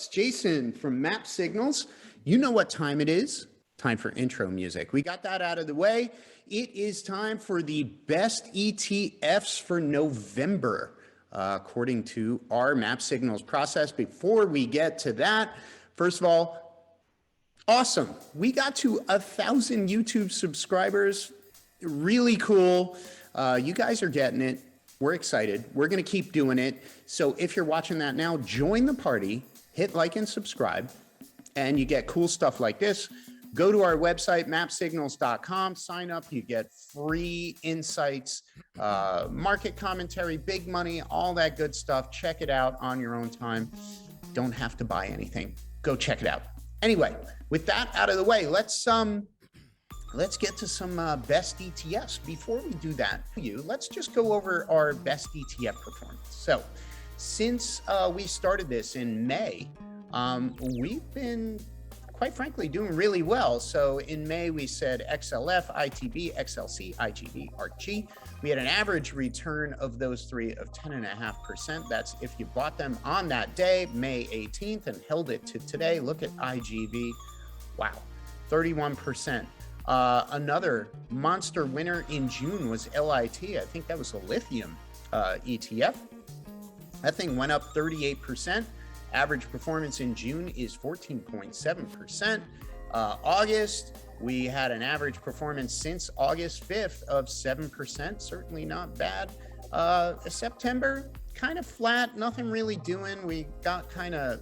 It's Jason from MAPsignals. You know what time it is. Time for intro music. We got that out of the way. It is time for the best ETFs for November, according to our MAPsignals process. Before we get to that, first of all, awesome. We got to 1,000 YouTube subscribers. Really cool. You guys are getting it. We're excited. We're going to keep doing it. So if you're watching that now, join the party, hit like and subscribe, and you get cool stuff like this. Go to our website, MAPsignals.com, sign up. You get free insights, market commentary, big money, all that good stuff. Check it out on your own time. Don't have to buy anything. Go check it out. Anyway, with that out of the way, let's get to some best ETFs. Before we do that, let's just go over our best ETF performance. So since we started this in May, we've been, quite frankly, doing really well. So in May, we said XLF, ITB, XLC, IGB, ARCG. We had an average return of those three of 10.5%. That's if you bought them on that day, May 18th, and held it to today. Look at IGV. Wow, 31%. Another monster winner in June was LIT. I think that was a lithium ETF. That thing went up 38%. Average performance in June is 14.7%. August, we had an average performance since August 5th of 7%. Certainly not bad. September, kind of flat, nothing really doing. We got kind of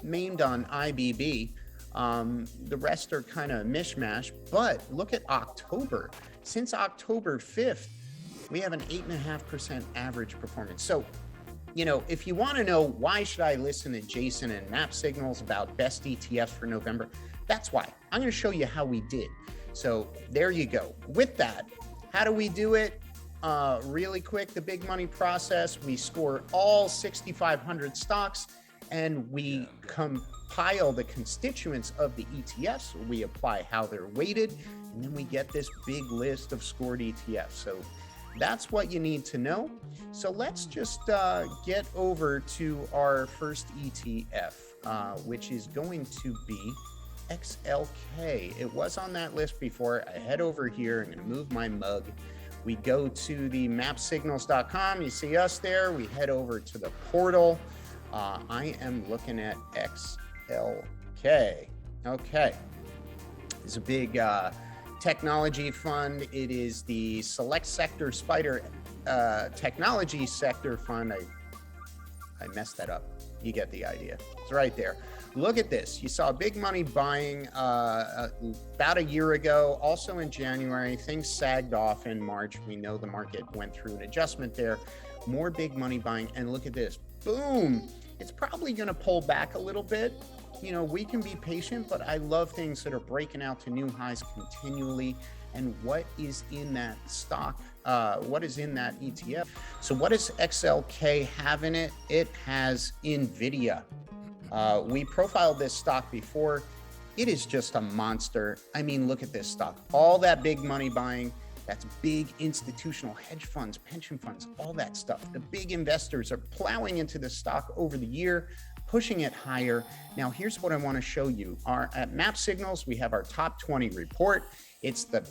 maimed on IBB. The rest are kind of mishmash, but look at October. Since October 5th, we have an 8.5% average performance. So, you know, if you want to know why should I listen to Jason and MAPsignals about best ETFs for November, that's why. I'm going to show you how we did. So there you go. With that, how do we do it? Really quick, the big money process. We score all 6,500 stocks and we compile the constituents of the ETFs. We apply how they're weighted, and then we get this big list of scored ETFs. So that's what you need to know. So let's just get over to our first ETF, which is going to be XLK. It was on that list before. I head over here. I'm going to move my mug. We go to the MAPsignals.com. You see us there. We head over to the portal. I am looking at XLK. Okay. It's a big technology fund. It is the Select Sector Spider Technology Sector Fund. I messed that up. You get the idea. It's right there. Look at this. You saw big money buying about a year ago, also in January. Things sagged off in March. We know the market went through an adjustment there. More big money buying. And look at this. Boom. It's probably going to pull back a little bit. You know, we can be patient, but I love things that are breaking out to new highs continually. And what is in that stock? What is in that ETF? So what does XLK have in it? It has NVIDIA. We profiled this stock before. It is just a monster. I mean, look at this stock. All that big money buying. That's big institutional hedge funds, pension funds, all that stuff. The big investors are plowing into the stock over the year, pushing it higher. Now, here's what I want to show you. At MAPsignals, we have our top 20 report. It's the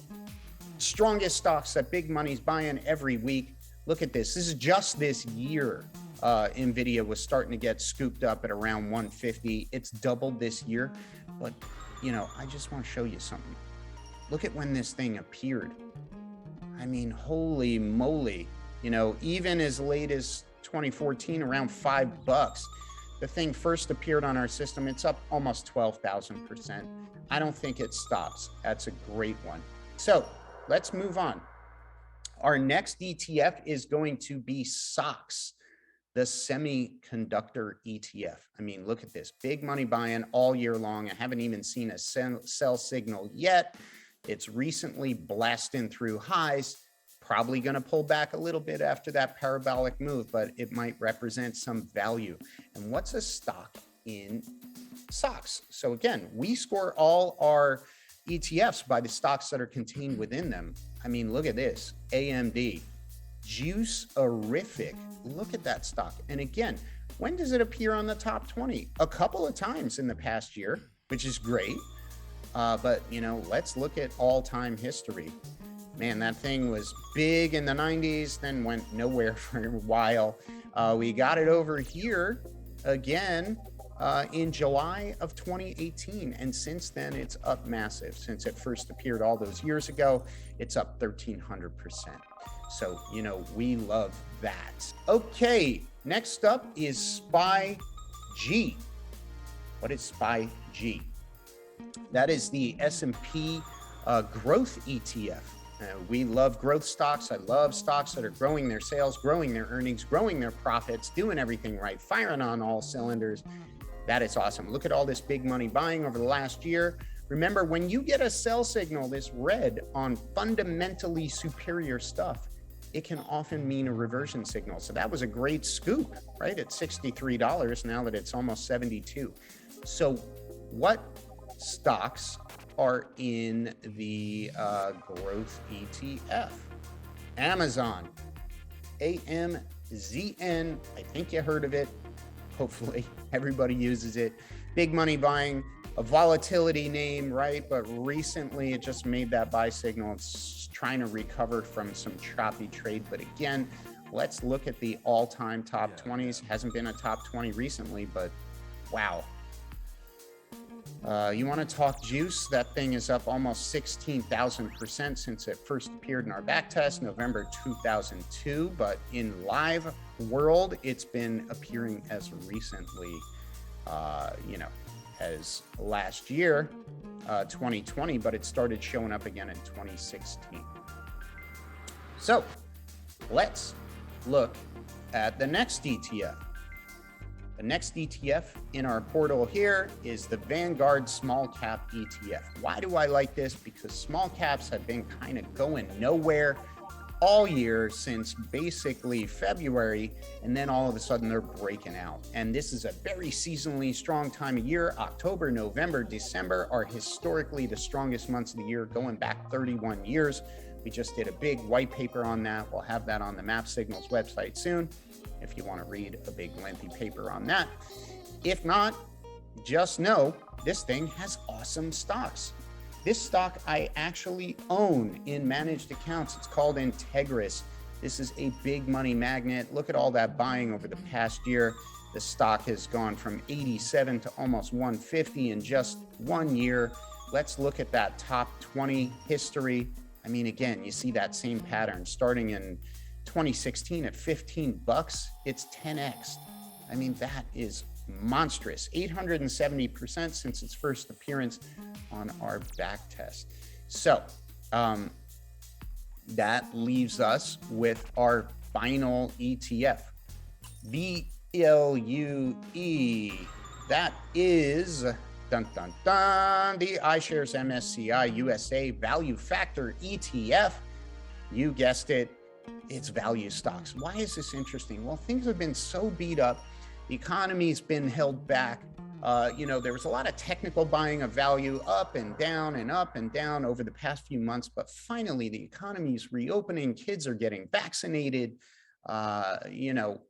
strongest stocks that big money's buying every week. Look at this. This is just this year. NVIDIA was starting to get scooped up at around 150. It's doubled this year. But, you know, I just want to show you something. Look at when this thing appeared. I mean, holy moly, you know, even as late as 2014, around $5, the thing first appeared on our system. It's up almost 12,000%. I don't think it stops. That's a great one. So let's move on. Our next ETF is going to be SOXX, the Semiconductor ETF. I mean, look at this. Big money buying all year long. I haven't even seen a sell signal yet. It's recently blasting through highs, probably going to pull back a little bit after that parabolic move, but it might represent some value. And what's a stock in SOXX? So again, we score all our ETFs by the stocks that are contained within them. I mean, look at this, AMD, Juice-erific. Look at that stock. And again, When does it appear on the top 20? A couple of times in the past year, which is great. But, you know, let's look at all-time history. Man, that thing was big in the 90s, then went nowhere for a while. We got it over here again in July of 2018. And since then, it's up massive. Since it first appeared all those years ago, it's up 1,300%. So, you know, we love that. Okay, next up is SPYG. What is SPYG? That is the S&P growth ETF. We love growth stocks. I love stocks that are growing their sales, growing their earnings, growing their profits, doing everything right, firing on all cylinders. That is awesome. Look at all this big money buying over the last year. Remember, when you get a sell signal, this red on fundamentally superior stuff, it can often mean a reversion signal. So that was a great scoop, right? At $63 now that it's almost 72. So what stocks are in the growth ETF? Amazon, AMZN. I think you heard of it. Hopefully everybody uses it. Big money buying, a volatility name, right? But recently it just made that buy signal. It's trying to recover from some choppy trade. But again, let's look at the all-time top 20s. Hasn't been a top 20 recently, but wow. You want to talk juice? That thing is up almost 16,000% since it first appeared in our back test, November 2002. But in live world, it's been appearing as recently, you know, as last year, 2020, but it started showing up again in 2016. So let's look at the next ETF. The next ETF in our portal here is the Vanguard Small-Cap ETF. Why do I like this? Because small caps have been kind of going nowhere all year since basically February, and then all of a sudden they're breaking out. And this is a very seasonally strong time of year. October, November, December are historically the strongest months of the year, going back 31 years. We just did a big white paper on that. We'll have that on the MAPsignals website soon if you want to read a big lengthy paper on that. If not, just know this thing has awesome stocks. This stock I actually own in managed accounts. It's called Entegris. This is a big money magnet. Look at all that buying over the past year. The stock has gone from 87 to almost 150 in just 1 year. Let's look at that top 20 history. I mean, again, you see that same pattern starting in 2016 at 15 bucks. It's 10x. I mean, that is monstrous. 870% since its first appearance on our back test. So that leaves us with our final ETF, VLUE. That is dun dun dun, the iShares MSCI USA Value Factor ETF. You guessed it, it's value stocks. Why is this interesting? Well, things have been so beat up. The economy's been held back. You know, there was a lot of technical buying of value up and down and up and down over the past few months, but finally the economy is reopening. Kids are getting vaccinated. You know,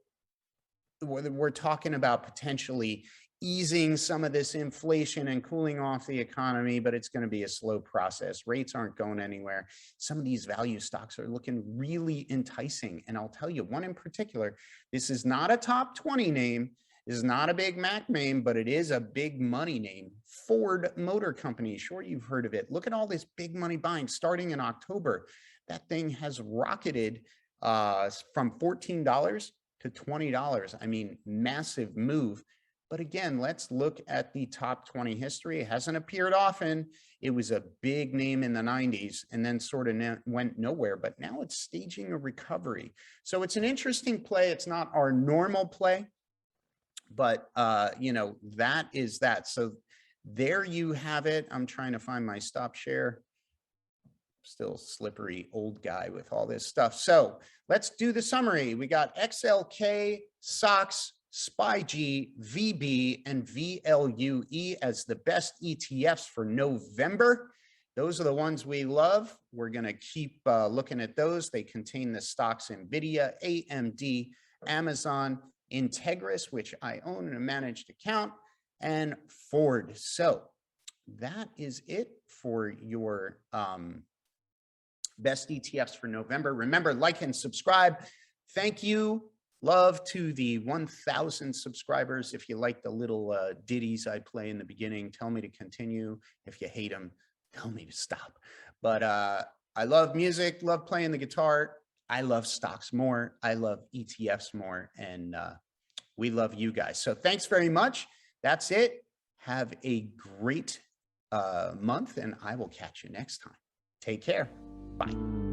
we're talking about potentially easing some of this inflation and cooling off the economy, but it's going to be a slow process. Rates aren't going anywhere. Some of these value stocks are looking really enticing. And I'll tell you one in particular, this is not a top 20 name, is not a big Mac name, but it is a big money name. Ford Motor Company, sure you've heard of it. Look at all this big money buying starting in October. That thing has rocketed from $14 to $20. I mean, massive move. But again, let's look at the top 20 history. It hasn't appeared often. It was a big name in the 90s and then sort of went nowhere, but now it's staging a recovery. So it's an interesting play. It's not our normal play, but you know, that is that. So there you have it. I'm trying to find my stop share. Still slippery old guy with all this stuff. So let's do the summary. We got XLK, SOXX, SPYG, VB, and VLUE as the best ETFs for November. Those are the ones we love. We're going to keep looking at those. They contain the stocks NVIDIA, AMD, Amazon, Entegris, which I own in a managed account, and Ford. So that is it for your best ETFs for November. Remember, like and subscribe. Thank you. Love to the 1,000 subscribers. If you like the little ditties I play in the beginning, tell me to continue. If you hate them, tell me to stop. But I love music, love playing the guitar. I love stocks more. I love ETFs more. And we love you guys. So thanks very much. That's it. Have a great month, and I will catch you next time. Take care. Bye.